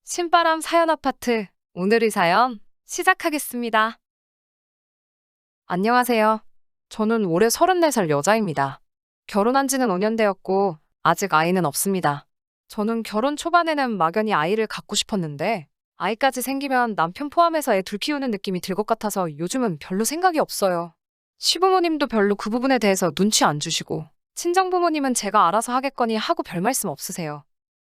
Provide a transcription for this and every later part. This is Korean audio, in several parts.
신바람 사연 아파트. 오늘의 사연 시작하겠습니다. 안녕하세요. 저는 올해 34살 여자입니다. 결혼한 지는 5년 되었고 아직 아이는 없습니다. 저는 결혼 초반에는 막연히 아이를 갖고 싶었는데 아이까지 생기면 남편 포함해서 애 둘 키우는 느낌이 들 것 같아서 요즘은 별로 생각이 없어요. 시부모님도 별로 그 부분에 대해서 눈치 안 주시고 친정부모님은 제가 알아서 하겠거니 하고 별 말씀 없으세요.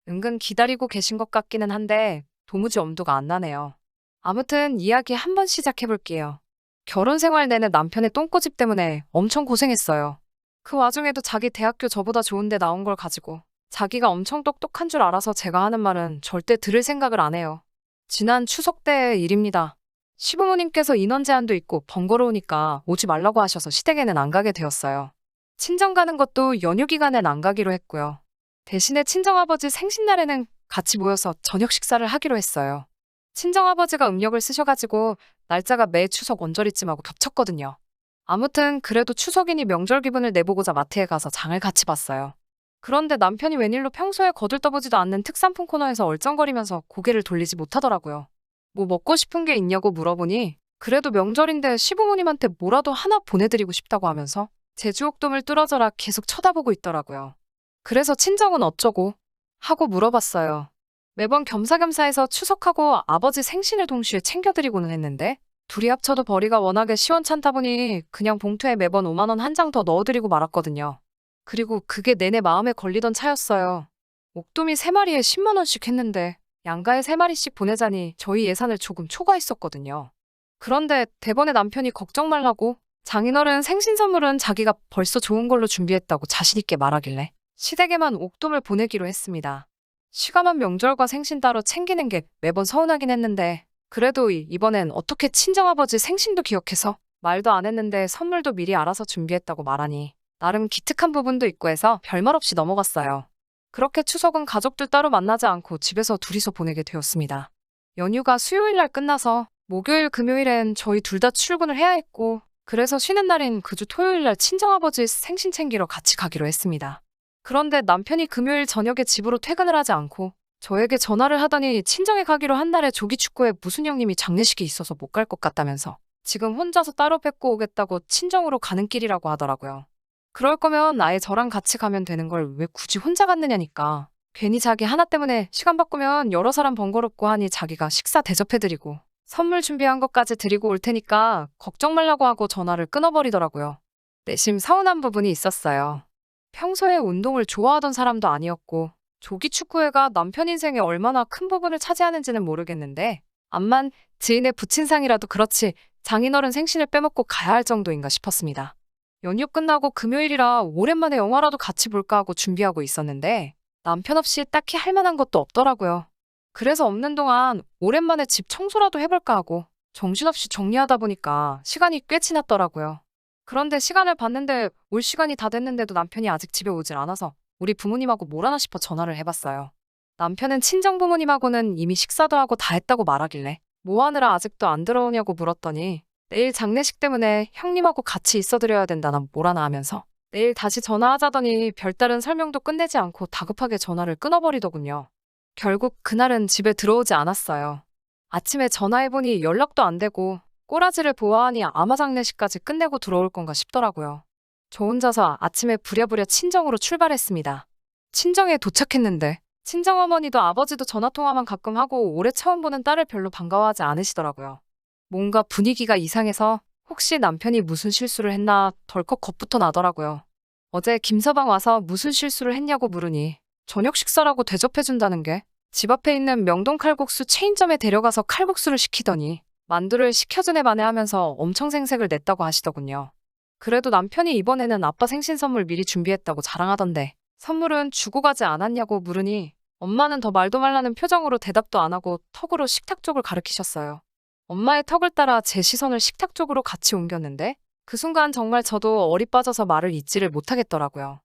은근 기다리고 계신 것 같기는 한데 도무지 엄두가 안 나네요. 아무튼 이야기 한번 시작해 볼게요. 결혼 생활 내내 남편의 똥꼬집 때문에 엄청 고생했어요. 그 와중에도 자기 대학교 저보다 좋은데 나온 걸 가지고 자기가 엄청 똑똑한 줄 알아서 제가 하는 말은 절대 들을 생각을 안 해요. 지난 추석 때의 일입니다. 시부모님께서 인원 제한도 있고 번거로우니까 오지 말라고 하셔서 시댁에는 안 가게 되었어요. 친정 가는 것도 연휴 기간엔 안 가기로 했고요. 대신에 친정아버지 생신날에는 같이 모여서 저녁 식사를 하기로 했어요. 친정아버지가 음력을 쓰셔가지고 날짜가 매 추석 언저리쯤하고 겹쳤거든요. 아무튼 그래도 추석이니 명절 기분을 내보고자 마트에 가서 장을 같이 봤어요. 그런데 남편이 웬일로 평소에 거들떠보지도 않는 특산품 코너에서 얼쩡거리면서 고개를 돌리지 못하더라고요. 뭐 먹고 싶은 게 있냐고 물어보니 그래도 명절인데 시부모님한테 뭐라도 하나 보내드리고 싶다고 하면서 제주옥돔을 뚫어져라 계속 쳐다보고 있더라고요. 그래서 친정은 어쩌고? 하고 물어봤어요. 매번 겸사겸사해서 추석하고 아버지 생신을 동시에 챙겨드리고는 했는데 둘이 합쳐도 벌이가 워낙에 시원찮다 보니 그냥 봉투에 매번 5만 원 한 장 더 넣어드리고 말았거든요. 그리고 그게 내내 마음에 걸리던 차였어요. 옥돔이 3마리에 10만 원씩 했는데 양가에 3마리씩 보내자니 저희 예산을 조금 초과했었거든요. 그런데 대번에 남편이 걱정 말라고 장인어른 생신 선물은 자기가 벌써 좋은 걸로 준비했다고 자신있게 말하길래 시댁에만 옥돔을 보내기로 했습니다. 시감한 명절과 생신 따로 챙기는 게 매번 서운하긴 했는데 그래도 이번엔 어떻게 친정아버지 생신도 기억해서 말도 안 했는데 선물도 미리 알아서 준비했다고 말하니 나름 기특한 부분도 있고 해서 별말 없이 넘어갔어요. 그렇게 추석은 가족들 따로 만나지 않고 집에서 둘이서 보내게 되었습니다. 연휴가 수요일 날 끝나서 목요일 금요일엔 저희 둘 다 출근을 해야 했고 그래서 쉬는 날인 그 주 토요일 날 친정아버지 생신 챙기러 같이 가기로 했습니다. 그런데 남편이 금요일 저녁에 집으로 퇴근을 하지 않고 저에게 전화를 하더니 친정에 가기로 한 날에 조기축구에 무슨 형님이 장례식이 있어서 못 갈 것 같다면서 지금 혼자서 따로 뵙고 오겠다고 친정으로 가는 길이라고 하더라고요. 그럴 거면 아예 저랑 같이 가면 되는 걸 왜 굳이 혼자 갔느냐니까. 괜히 자기 하나 때문에 시간 바꾸면 여러 사람 번거롭고 하니 자기가 식사 대접해드리고 선물 준비한 것까지 드리고 올 테니까 걱정 말라고 하고 전화를 끊어버리더라고요. 내심 서운한 부분이 있었어요. 평소에 운동을 좋아하던 사람도 아니었고 조기 축구회가 남편 인생에 얼마나 큰 부분을 차지하는지는 모르겠는데 암만 지인의 부친상이라도 그렇지 장인어른 생신을 빼먹고 가야 할 정도인가 싶었습니다. 연휴 끝나고 금요일이라 오랜만에 영화라도 같이 볼까 하고 준비하고 있었는데 남편 없이 딱히 할 만한 것도 없더라고요. 그래서 없는 동안 오랜만에 집 청소라도 해볼까 하고 정신없이 정리하다 보니까 시간이 꽤 지났더라고요. 그런데 시간을 봤는데 올 시간이 다 됐는데도 남편이 아직 집에 오질 않아서 우리 부모님하고 뭘 하나 싶어 전화를 해봤어요. 남편은 친정부모님하고는 이미 식사도 하고 다 했다고 말하길래 뭐 하느라 아직도 안 들어오냐고 물었더니 내일 장례식 때문에 형님하고 같이 있어드려야 된다나 뭐라나 하면서 내일 다시 전화하자더니 별다른 설명도 끝내지 않고 다급하게 전화를 끊어버리더군요. 결국 그날은 집에 들어오지 않았어요. 아침에 전화해보니 연락도 안 되고 꼬라지를 보아하니 아마 장례식까지 끝내고 들어올 건가 싶더라고요. 저 혼자서 아침에 부랴부랴 친정으로 출발했습니다. 친정에 도착했는데 친정어머니도 아버지도 전화통화만 가끔 하고 올해 처음 보는 딸을 별로 반가워하지 않으시더라고요. 뭔가 분위기가 이상해서 혹시 남편이 무슨 실수를 했나 덜컥 겁부터 나더라고요. 어제 김서방 와서 무슨 실수를 했냐고 물으니 저녁 식사라고 대접해준다는 게 집 앞에 있는 명동 칼국수 체인점에 데려가서 칼국수를 시키더니 만두를 시켜준 애 만회하면서 엄청 생색을 냈다고 하시더군요. 그래도 남편이 이번에는 아빠 생신 선물 미리 준비했다고 자랑하던데 선물은 주고 가지 않았냐고 물으니 엄마는 더 말도 말라는 표정으로 대답도 안 하고 턱으로 식탁 쪽을 가리키셨어요. 엄마의 턱을 따라 제 시선을 식탁 쪽으로 같이 옮겼는데 그 순간 정말 저도 얼이 빠져서 말을 잇지를 못하겠더라고요.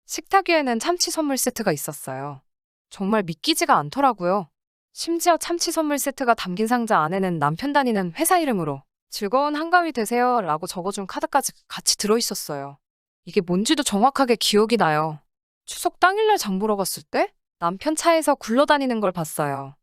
식탁 위에는 참치 선물 세트가 있었어요. 정말 믿기지가 않더라고요. 심지어 참치 선물 세트가 담긴 상자 안에는 남편 다니는 회사 이름으로 즐거운 한가위 되세요 라고 적어준 카드까지 같이 들어있었어요. 이게 뭔지도 정확하게 기억이 나요. 추석 당일날 장 보러 갔을 때 남편 차에서 굴러다니는 걸 봤어요.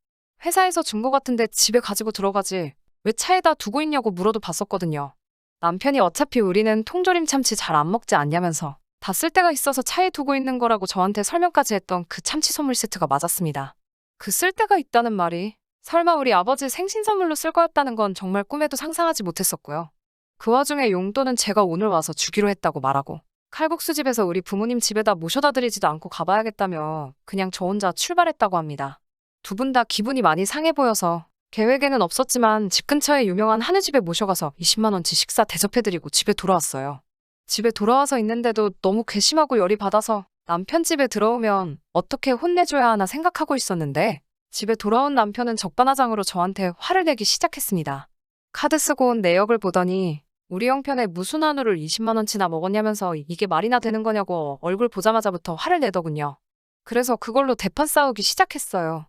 회사에서 준 거 같은데 집에 가지고 들어가지. 왜 차에다 두고 있냐고 물어도 봤었거든요. 남편이 어차피 우리는 통조림 참치 잘 안 먹지 않냐면서 다 쓸 데가 있어서 차에 두고 있는 거라고 저한테 설명까지 했던 그 참치 선물 세트가 맞았습니다. 그 쓸 데가 있다는 말이 설마 우리 아버지 생신 선물로 쓸 거였다는 건 정말 꿈에도 상상하지 못했었고요. 그 와중에 용돈은 제가 오늘 와서 주기로 했다고 말하고 칼국수 집에서 우리 부모님 집에다 모셔다 드리지도 않고 가봐야겠다며 그냥 저 혼자 출발했다고 합니다. 두 분 다 기분이 많이 상해 보여서 계획에는 없었지만 집 근처에 유명한 한우집에 모셔가서 20만 원치 식사 대접해드리고 집에 돌아왔어요. 집에 돌아와서 있는데도 너무 괘씸하고 열이 받아서 남편 집에 들어오면 어떻게 혼내줘야 하나 생각하고 있었는데 집에 돌아온 남편은 적반하장으로 저한테 화를 내기 시작했습니다. 카드 쓰고 온 내역을 보더니 우리 형편에 무슨 한우를 20만 원치나 먹었냐면서 이게 말이나 되는 거냐고 얼굴 보자마자부터 화를 내더군요. 그래서 그걸로 대판 싸우기 시작했어요.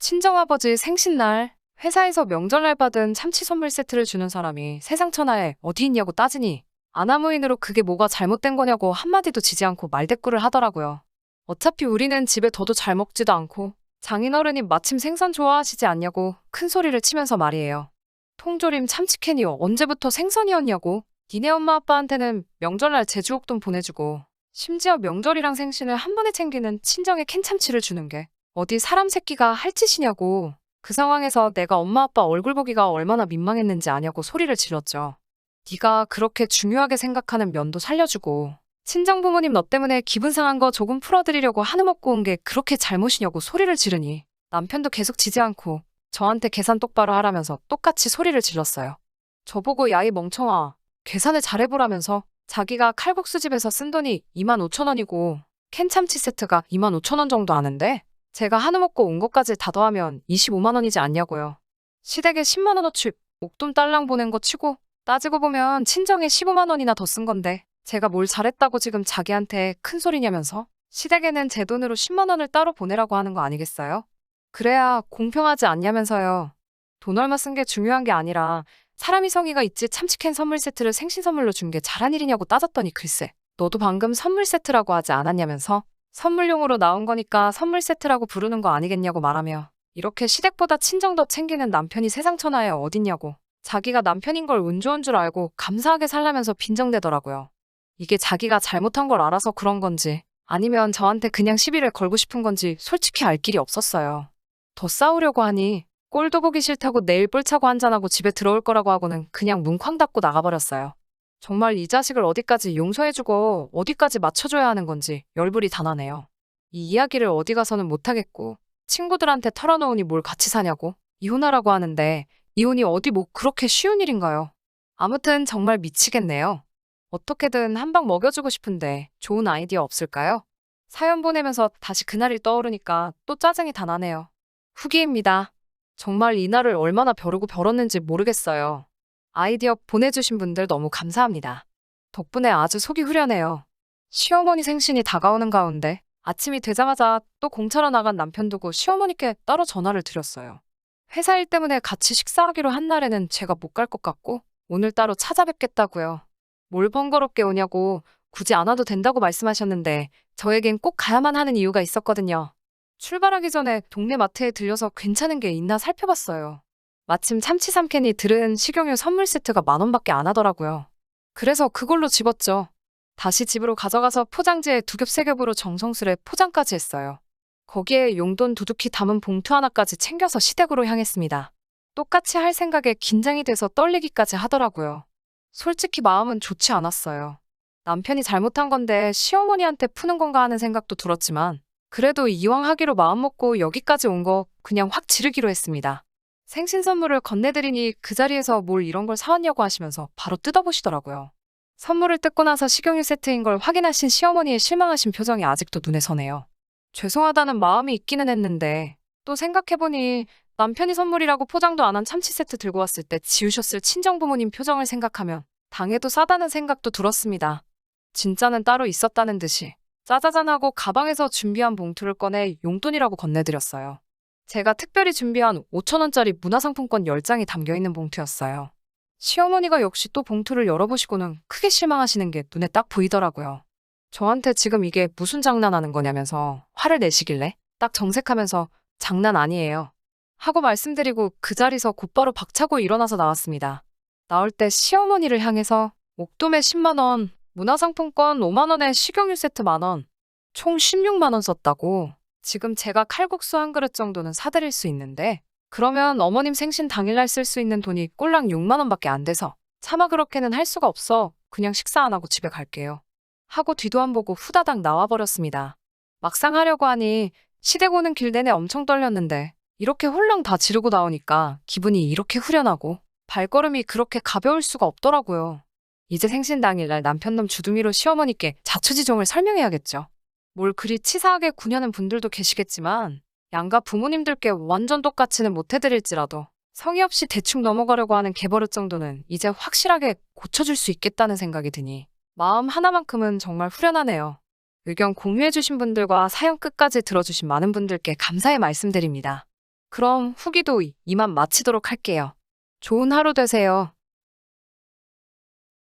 친정아버지 생신날 회사에서 명절날 받은 참치 선물 세트를 주는 사람이 세상 천하에 어디 있냐고 따지니 아나무인으로 그게 뭐가 잘못된 거냐고 한마디도 지지 않고 말대꾸를 하더라고요. 어차피 우리는 집에 더도 잘 먹지도 않고 장인어른이 마침 생선 좋아하시지 않냐고 큰 소리를 치면서 말이에요. 통조림 참치캔이 언제부터 생선이었냐고 니네 엄마 아빠한테는 명절날 제주옥돈 보내주고 심지어 명절이랑 생신을 한 번에 챙기는 친정에 캔참치를 주는 게 어디 사람 새끼가 할 짓이냐고 그 상황에서 내가 엄마 아빠 얼굴 보기가 얼마나 민망했는지 아냐고 소리를 질렀죠. 네가 그렇게 중요하게 생각하는 면도 살려주고 친정 부모님 너 때문에 기분 상한 거 조금 풀어드리려고 한우 먹고 온 게 그렇게 잘못이냐고 소리를 지르니 남편도 계속 지지 않고 저한테 계산 똑바로 하라면서 똑같이 소리를 질렀어요. 저보고 야 이 멍청아 계산을 잘해보라면서 자기가 칼국수집에서 쓴 돈이 25,000원이고 캔참치 세트가 25,000원 정도 하는데 제가 한우 먹고 온 것까지 다 더하면 25만 원이지 않냐고요. 시댁에 10만 원어치 목돈 딸랑 보낸 거 치고 따지고 보면 친정에 15만 원이나 더 쓴 건데 제가 뭘 잘했다고 지금 자기한테 큰 소리냐면서 시댁에는 제 돈으로 10만 원을 따로 보내라고 하는 거 아니겠어요? 그래야 공평하지 않냐면서요. 돈 얼마 쓴 게 중요한 게 아니라 사람이 성의가 있지 참치캔 선물 세트를 생신 선물로 준 게 잘한 일이냐고 따졌더니 글쎄 너도 방금 선물 세트라고 하지 않았냐면서 선물용으로 나온 거니까 선물 세트라고 부르는 거 아니겠냐고 말하며 이렇게 시댁보다 친정 더 챙기는 남편이 세상 천하에 어딨냐고 자기가 남편인 걸 운 좋은 줄 알고 감사하게 살라면서 빈정대더라고요. 이게 자기가 잘못한 걸 알아서 그런 건지 아니면 저한테 그냥 시비를 걸고 싶은 건지 솔직히 알 길이 없었어요. 더 싸우려고 하니 꼴도 보기 싫다고 내일 뿔 차고 한잔하고 집에 들어올 거라고 하고는 그냥 문 쾅 닫고 나가버렸어요. 정말 이 자식을 어디까지 용서해주고 어디까지 맞춰줘야 하는 건지 열불이 다 나네요. 이 이야기를 어디 가서는 못하겠고 친구들한테 털어놓으니 뭘 같이 사냐고 이혼하라고 하는데 이혼이 어디 뭐 그렇게 쉬운 일인가요? 아무튼 정말 미치겠네요. 어떻게든 한 방 먹여주고 싶은데 좋은 아이디어 없을까요? 사연 보내면서 다시 그날이 떠오르니까 또 짜증이 다 나네요. 후기입니다. 정말 이날을 얼마나 벼르고 벼렀는지 모르겠어요. 아이디어 보내주신 분들 너무 감사합니다. 덕분에 아주 속이 후련해요. 시어머니 생신이 다가오는 가운데 아침이 되자마자 또 공차러 나간 남편 두고 시어머니께 따로 전화를 드렸어요. 회사 일 때문에 같이 식사하기로 한 날에는 제가 못 갈 것 같고 오늘 따로 찾아뵙겠다고요. 뭘 번거롭게 오냐고 굳이 안 와도 된다고 말씀하셨는데 저에겐 꼭 가야만 하는 이유가 있었거든요. 출발하기 전에 동네 마트에 들려서 괜찮은 게 있나 살펴봤어요. 마침 참치 3캔이 들은 식용유 선물 세트가 10,000원밖에 안 하더라고요. 그래서 그걸로 집었죠. 다시 집으로 가져가서 포장지에 2겹 3겹으로 정성스레 포장까지 했어요. 거기에 용돈 두둑히 담은 봉투 하나까지 챙겨서 시댁으로 향했습니다. 똑같이 할 생각에 긴장이 돼서 떨리기까지 하더라고요. 솔직히 마음은 좋지 않았어요. 남편이 잘못한 건데 시어머니한테 푸는 건가 하는 생각도 들었지만 그래도 이왕 하기로 마음먹고 여기까지 온 거 그냥 확 지르기로 했습니다. 생신 선물을 건네드리니 그 자리에서 뭘 이런 걸 사왔냐고 하시면서 바로 뜯어보시더라고요. 선물을 뜯고 나서 식용유 세트인 걸 확인하신 시어머니의 실망하신 표정이 아직도 눈에 서네요. 죄송하다는 마음이 있기는 했는데 또 생각해보니 남편이 선물이라고 포장도 안 한 참치 세트 들고 왔을 때 지우셨을 친정부모님 표정을 생각하면 당해도 싸다는 생각도 들었습니다. 진짜는 따로 있었다는 듯이 짜자잔하고 가방에서 준비한 봉투를 꺼내 용돈이라고 건네드렸어요. 제가 특별히 준비한 5,000원짜리 문화상품권 10장이 담겨있는 봉투였어요. 시어머니가 역시 또 봉투를 열어보시고는 크게 실망하시는 게 눈에 딱 보이더라고요. 저한테 지금 이게 무슨 장난하는 거냐면서 화를 내시길래 딱 정색하면서 장난 아니에요. 하고 말씀드리고 그 자리에서 곧바로 박차고 일어나서 나왔습니다. 나올 때 시어머니를 향해서 목도매 10만 원, 문화상품권 5만 원에 식용유 세트 만 원, 총 16만 원 썼다고. 지금 제가 칼국수 한 그릇 정도는 사드릴 수 있는데 그러면 어머님 생신 당일날 쓸 수 있는 돈이 꼴랑 6만 원밖에 안 돼서 차마 그렇게는 할 수가 없어. 그냥 식사 안 하고 집에 갈게요. 하고 뒤도 안 보고 후다닥 나와버렸습니다. 막상 하려고 하니 시댁 오는 길 내내 엄청 떨렸는데 이렇게 홀랑 다 지르고 나오니까 기분이 이렇게 후련하고 발걸음이 그렇게 가벼울 수가 없더라고요. 이제 생신 당일날 남편놈 주둥이로 시어머니께 자초지종을 설명해야겠죠. 뭘 그리 치사하게 구냐는 분들도 계시겠지만 양가 부모님들께 완전 똑같이는 못해드릴지라도 성의 없이 대충 넘어가려고 하는 개버릇 정도는 이제 확실하게 고쳐줄 수 있겠다는 생각이 드니 마음 하나만큼은 정말 후련하네요. 의견 공유해주신 분들과 사연 끝까지 들어주신 많은 분들께 감사의 말씀드립니다. 그럼 후기도 이만 마치도록 할게요. 좋은 하루 되세요.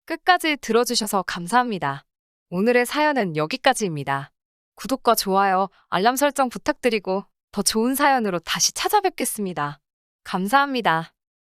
끝까지 들어주셔서 감사합니다. 오늘의 사연은 여기까지입니다. 구독과 좋아요, 알람 설정 부탁드리고 더 좋은 사연으로 다시 찾아뵙겠습니다. 감사합니다.